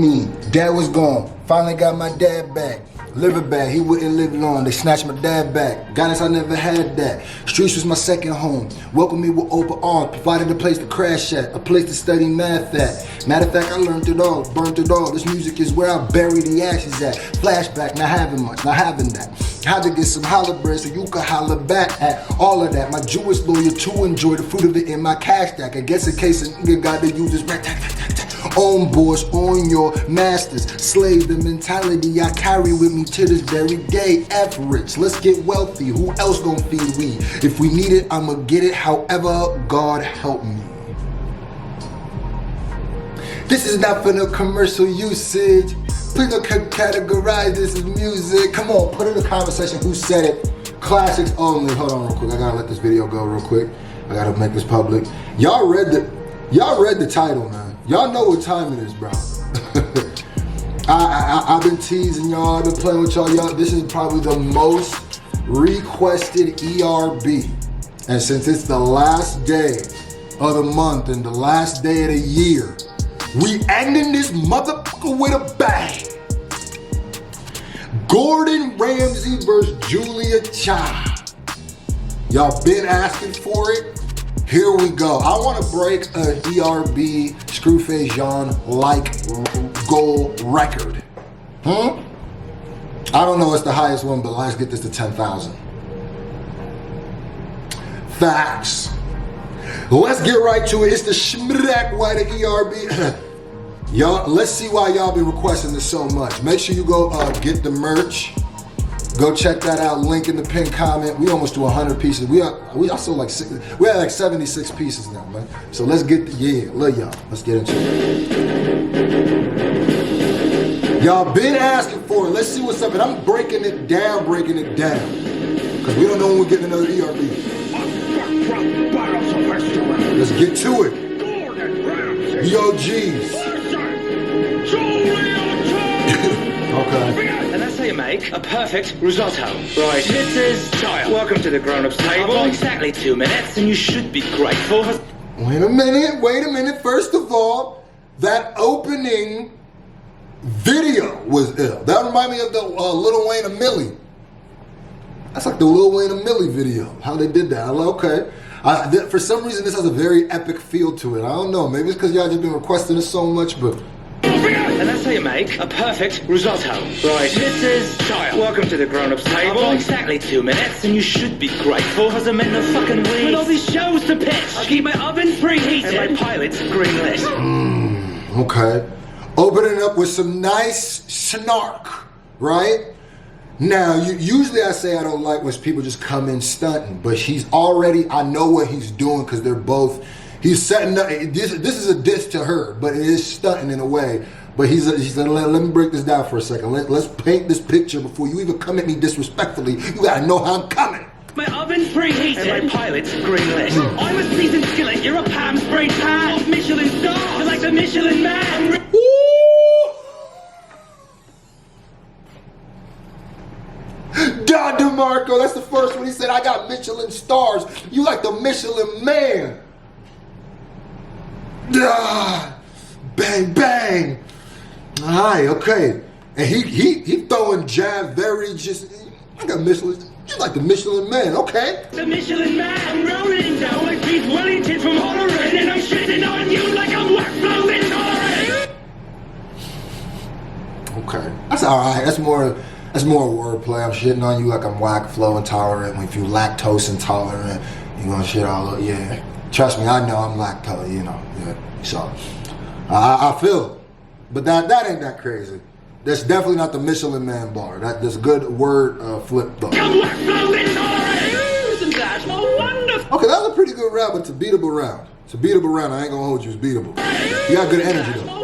mean, dad was gone. Finally got my dad back. Liver bad, he wouldn't live long. They snatched my dad back. Guidance, I never had that. Streets was my second home. Welcomed me with open arms. Provided a place to crash at. A place to study math at. Matter of fact, I learned it all. Burnt it all. This music is where I bury the ashes at. Flashback, not having much, not having that. Had to get some holler bread so you could holler back at all of that. My Jewish lawyer to enjoy the fruit of it in my cash stack. I guess in case a nigga got to use this on boards, on your masters. Slave the mentality I carry with me to this very day. F rich, let's get wealthy. Who else gonna feed we? If we need it, I'ma get it. However, God help me. This is not for no commercial usage. Please don't categorize this as music. Come on, put in the comment section who said it. Classics only. Hold on real quick. I gotta let this video go real quick. I gotta make this public. Y'all read the title, man. Y'all know what time it is, bro. I've been teasing y'all. I've been playing with y'all. This is probably the most requested ERB. And since it's the last day of the month and the last day of the year, we ending this motherfucker with a bang. Gordon Ramsay versus Julia Child. Y'all been asking for it. Here we go. I want to break an ERB Screwface Jean like goal record. I don't know what's the highest one, but let's get this to 10,000. Facts. Let's get right to it. It's the Schmrack White ERB. Y'all, let's see why y'all been requesting this so much. Make sure you go get the merch. Go check that out. Link in the pinned comment. We almost do 100 pieces. We also like we had like 76 pieces now, man. So let's get love y'all. Let's get into it. Y'all been asking for it. Let's see what's up. And I'm breaking it down. Because we don't know when we're getting another ERB. Let's get to it. The OGs. Okay. And that's how you make a perfect risotto. Right, Mrs. Child, welcome to the grown-ups table. I've got exactly 2 minutes, and you should be grateful. Wait a minute. First of all, that opening video was ill. That reminded me of the Lil Wayne and Millie. That's like the Lil Wayne and Millie video. How they did that. I'm like, okay. For some reason, this has a very epic feel to it. I don't know. Maybe it's because y'all just been requesting it so much, but. And that's how you make a perfect risotto. Right, Mrs. Child, welcome to the grown-ups table. I've got exactly 2 minutes, and you should be grateful, because I'm in the fucking weeds. With all these shows to pitch, I keep my oven preheated, and my pilot's greenlit. Okay. Opening up with some nice snark, right? Now, usually I say I don't like when people just come in stunting, but I know what he's doing, because they're both. He's setting up, this is a diss to her, but it is stunting in a way. But he said, let me break this down for a second. Let's paint this picture before you even come at me disrespectfully. You gotta know how I'm coming. My oven's preheated, and my pilot's greenlit. I'm a seasoned skillet, you're a Pam sprayed pan. Michelin stars, you're like the Michelin man. God DeMarco, that's the first one. He said, I got Michelin stars. You like the Michelin man. Bang, bang. All right, okay. And he throwing jab very just, I got Michelin, you like the Michelin man, okay. The Michelin man, I'm rolling down like Keith Wellington from Hollering, and I'm shitting on you like I'm whack blowing Hollering. Okay, that's all right. That's more wordplay. I'm shitting on you like I'm whack, flow intolerant. If you lactose intolerant, you gonna shit all over. Yeah, trust me, I know I'm lactose. You know, yeah. So I feel it, but that ain't that crazy. That's definitely not the Michelin Man bar. That's a good word flip though. Come whack blowing Hollering. Isn't that wonderful? Okay, that was a pretty good round, but it's a beatable round. It's a beatable round. I ain't gonna hold you. It's beatable. You got good energy though.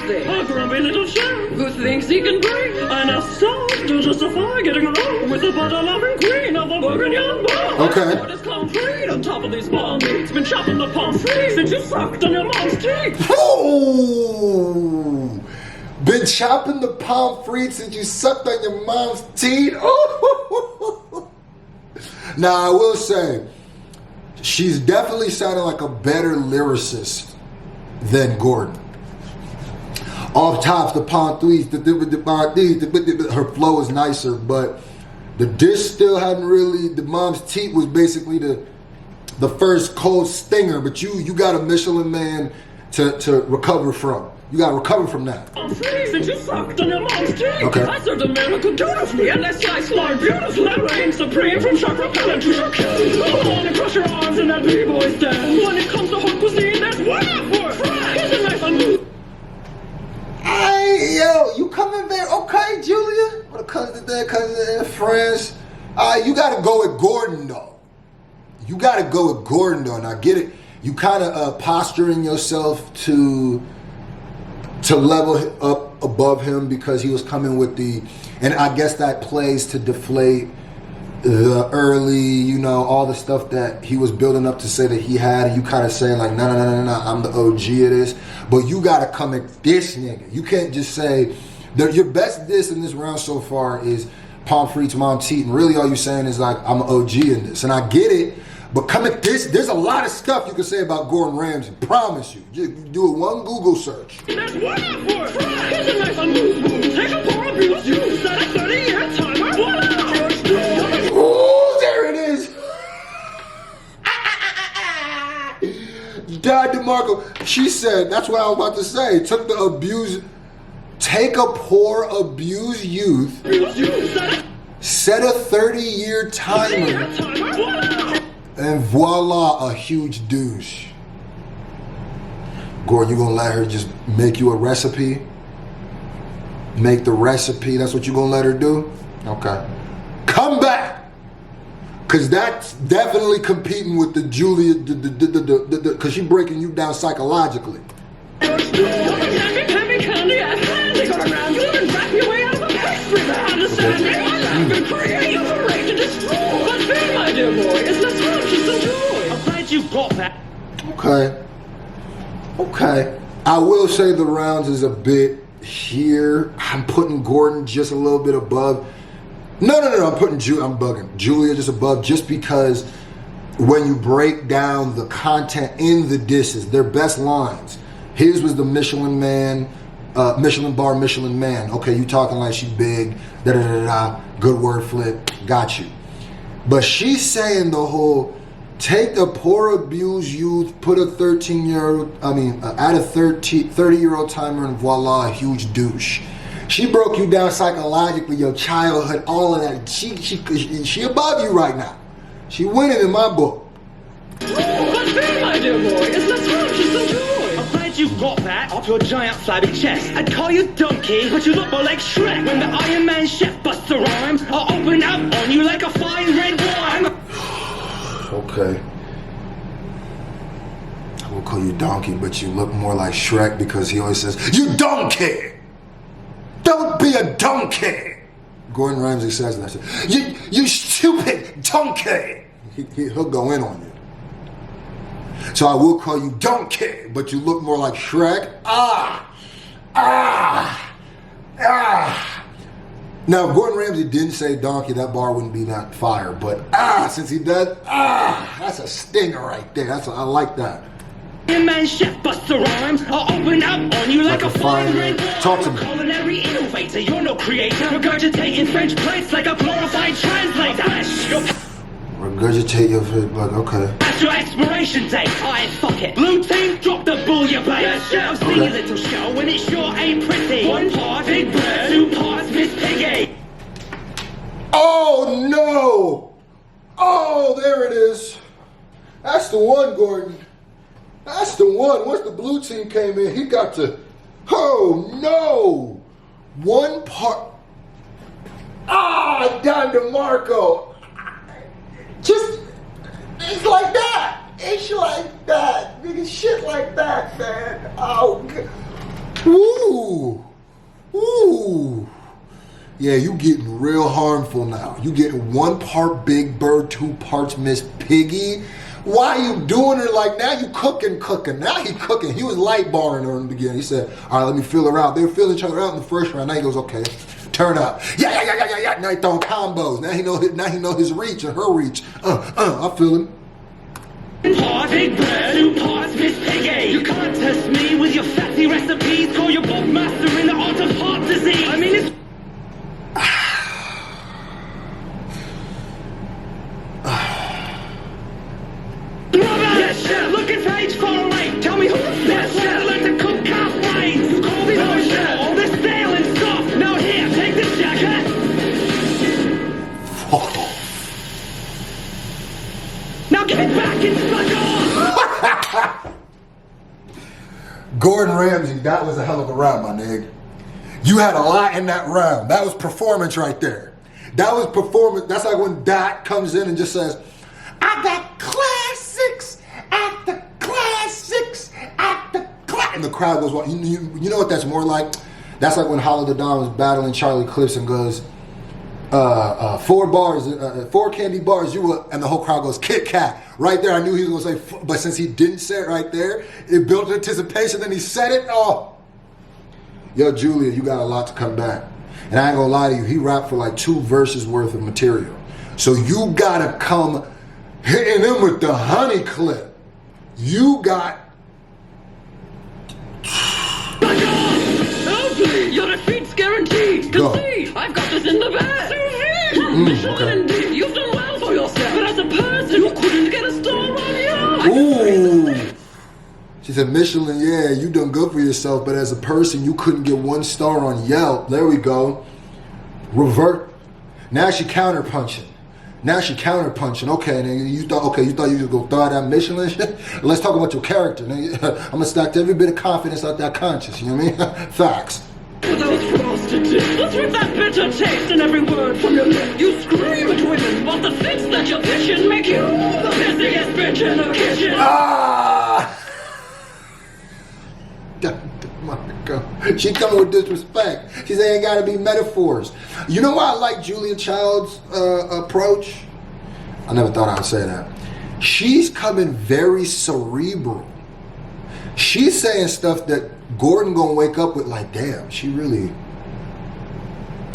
A grumpy little chap who thinks he can bring enough stuff to justify getting along with the butter-loving queen of the Burgundian bar. Okay. What is concrete on top of these bomb meats? Been chopping the palm trees that you sucked on your mom's teeth. Ooh. Been chopping the palm frites that you sucked on your mom's teeth. Ooh. Now I will say, she's definitely sounding like a better lyricist than Gordon. off tops, the palm threes, her flow is nicer, but the dish still hadn't really, the mom's teeth was basically the first cold stinger, but you got a Michelin man to recover from. You gotta recover from that. I'm freezing, you sucked on your mom's teeth. Okay. I served America dutifully, and that slice slide beautifully. That reign supreme from chakra pellet to your king. I wanna crush your arms in that b-boy stand. When it comes to hot cuisine, there's one for it. Here's a knife and move. Hey, yo, you coming there? Okay, Julia? What a cousin there, cousin there, friends. You gotta go with Gordon, though. You gotta go with Gordon, though, and I get it. You kind of posturing yourself to level up above him because he was coming with and I guess that plays to deflate the early, all the stuff that he was building up to say that he had, and you kind of saying like, no, I'm the OG of this. But you got to come at this nigga. You can't just say, your best diss in this round so far is Pomfret's mom teeth, and really all you're saying is like, I'm an OG in this. And I get it, but come at this, there's a lot of stuff you can say about Gordon Ramsay, promise you. Just do it one Google search. There's one for it. Here's a knife and move. Take a pour of abuse, you set a 30-year timer. Ooh, there it is. Dad DeMarco, she said, that's what I was about to say. Take a poor abused youth, set a 30-year timer, and voila, a huge douche. Gordon, you gonna let her just make you a recipe? Make the recipe, that's what you gonna let her do? Okay. Come back! Cause that's definitely competing with the Julia, cause she breaking you down psychologically. I'm glad you got that. Okay. I will say the rounds is a bit here. I'm putting Gordon just a little bit above. No. I'm bugging. Julia just above, just because when you break down the content in the disses, their best lines. His was the Michelin man, Michelin bar, Michelin man. Okay, you talking like she big, good word flip, got you. But she's saying the whole, take a poor abused youth, put a 30-year-old timer, and voila, a huge douche. She broke you down psychologically, your childhood, all of that. She above you right now. She winning in my book. But me, my dear boy, it's not scrumptious and joy. I'm glad you got that off your giant flabby chest. I'd call you donkey, but you look more like Shrek. When the Iron Man chef busts a rhyme, I'll open up on you like a fine red wine. Okay. I will call you donkey, but you look more like Shrek because he always says, you donkey! Don't be a donkey! Gordon Ramsay says that. You stupid donkey! He'll go in on you. So I will call you donkey, but you look more like Shrek. Now, if Gordon Ramsay didn't say donkey, that bar wouldn't be that fire. But since he does, that's a stinger right there. I like that. Man, chef busts a rhyme. I'll open up on you like a fine red wine. Talk to me. Culinary innovator, you're no creator. Regurgitating French plates like a glorified translator. Regurgitate your food, like, okay. That's your expiration date. Alright, fuck it. Blue team, drop the bull, you play. Yes, chef. See a little show when it sure ain't pretty. One part Big Bird, 2 parts Miss Piggy. Oh no! Oh, there it is. That's the one, Gordon. That's the one. Once the blue team came in, he got to. Oh no! One part. Don DeMarco. Just, it's like that. It's like that. Nigga, shit like that, man. Oh, ooh. Yeah, you getting real harmful now. You getting 1 part Big Bird, 2 parts Miss Piggy. Why you doing her like now? You cooking. Now he cooking. He was light barring her in the beginning. He said, all right, let me feel her out. They were feeling each other out in the first round. Now he goes, okay, turn up. Yeah. Now he throwing combos. Now he know his reach and her reach. I feel him. Part big bird, 2 parts Miss Piggy. You can't test me with your fatty recipes. Call your book master in the art of heart disease. I mean, it's... Yes, chef. Look at page 408. Tell me who the best chef like to cook calf brains. You call me no chef. All this stale and stuff. Now here, take this jacket. Fuck off. Now give it back and fuck off. Gordon Ramsay, that was a hell of a round, my nigga. You had a lot in that round. That was performance right there. That was performance. That's like when Dot comes in and just says, I got classics after classics after classics. And the crowd goes, well, you know what that's more like? That's like when Hollow the Don was battling Charlie Clips and goes, 4 bars, 4 candy bars, you will, and the whole crowd goes, Kit Kat. Right there, I knew he was going to say, but since he didn't say it right there, it built anticipation, then he said it. Oh. Yo, Julia, you got a lot to come back. And I ain't going to lie to you, he rapped for like 2 verses worth of material. So you got to come hitting him with the honey clip. You got... Your defeat's guaranteed. See, I've got this in the bag. Michelin, indeed. You've done well for yourself. But as a person, you couldn't get a star on you. Ooh. She said, Michelin, yeah, you done good for yourself, but as a person, you couldn't get 1 star on Yelp. There we go. Revert. Now she counterpunching. Okay, then you thought you was gonna throw out that Michelin shit? Let's talk about your character. I'm gonna stack every bit of confidence out that conscience, you know what I mean? Facts. Those frosted tips. What's with that bitter taste in every word from your lips? You scream at women, but the fix that you're pitching make you the busiest bitch in the kitchen. Ah! She coming with disrespect. She said ain't gotta be metaphors. You know why I like Julia Child's approach? I never thought I would say that. She's coming very cerebral. She's saying stuff that Gordon gonna wake up with like, damn, she really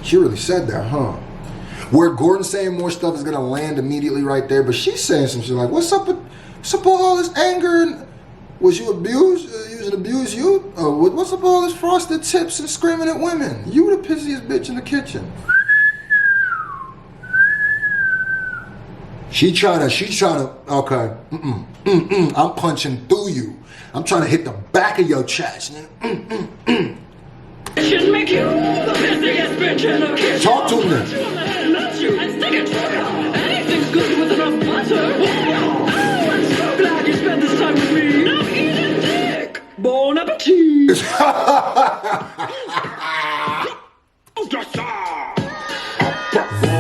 said that, huh? Where Gordon's saying more stuff is gonna land immediately right there, but she's saying some shit like, what's up with all this anger and was you abused? You was an abused youth? What's up with all this frosted tips and screaming at women? You the pissiest bitch in the kitchen. She trying to, okay, I'm punching through you. I'm trying to hit the back of your chest. Should make you the busiest bitch in the kitchen. Talk to me. Nut you and stick it through you. Anything's good with enough butter. Oh, I'm so glad you spent this time with me. Now eat and dick. Bon appetit.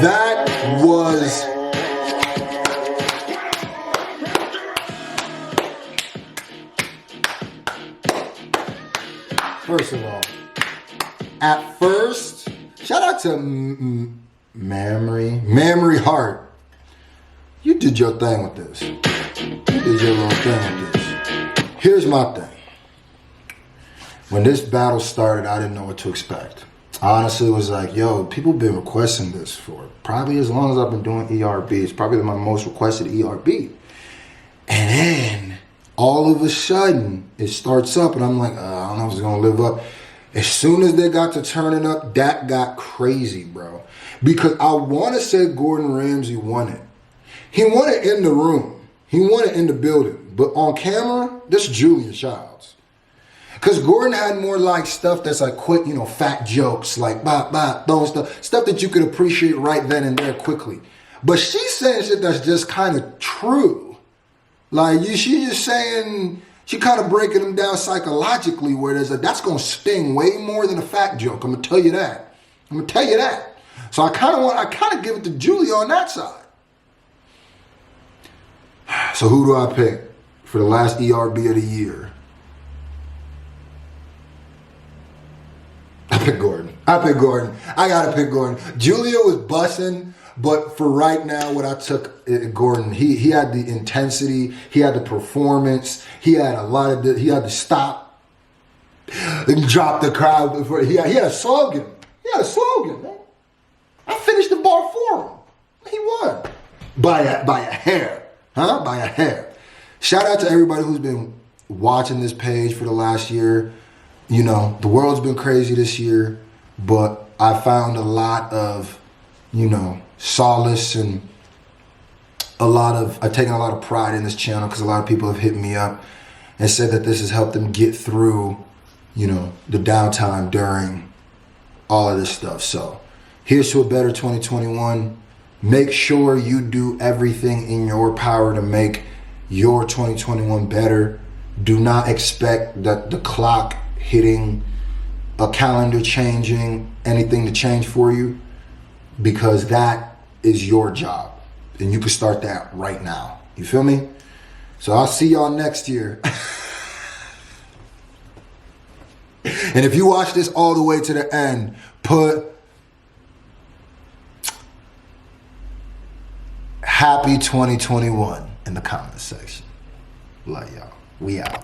That was... First of all, at first, shout out to Memory Heart. You did your thing with this. You did your little thing with this. Here's my thing. When this battle started, I didn't know what to expect. I honestly was like, yo, people have been requesting this for probably as long as I've been doing ERB. It's probably my most requested ERB. And then, all of a sudden, it starts up, and I'm like, I don't know if it's going to live up. As soon as they got to turning up, that got crazy, bro. Because I want to say Gordon Ramsay won it. He won it in the room. He won it in the building. But on camera, this is Julia Childs. Because Gordon had more like stuff that's like quick, fat jokes, like throwing stuff that you could appreciate right then and there quickly. But she's saying shit that's just kind of true. Like, she's just saying, she kind of breaking them down psychologically where there's that's going to sting way more than a fact joke. I'm going to tell you that. So I kind of give it to Julia on that side. So who do I pick for the last ERB of the year? I pick Gordon. I got to pick Gordon. Julia was bussing. But for right now, what I took, Gordon, he had the intensity, he had the performance, he had he had to stop and drop the crowd before he had a slogan. Man. I finished the bar for him. He won by a hair, huh? By a hair. shout out to everybody who's been watching this page for the last year. You know, the world's been crazy this year, but I found a lot of, you know, solace and I've taken a lot of pride in this channel because a lot of people have hit me up and said that this has helped them get through, you know, the downtime during all of this stuff. So here's to a better 2021. Make sure you do everything in your power to make your 2021 better. Do not expect that the clock hitting, a calendar changing, anything to change for you, because that is your job. And you can start that right now. You feel me? So I'll see y'all next year. And if you watch this all the way to the end, put happy 2021 in the comment section. Love y'all. We out.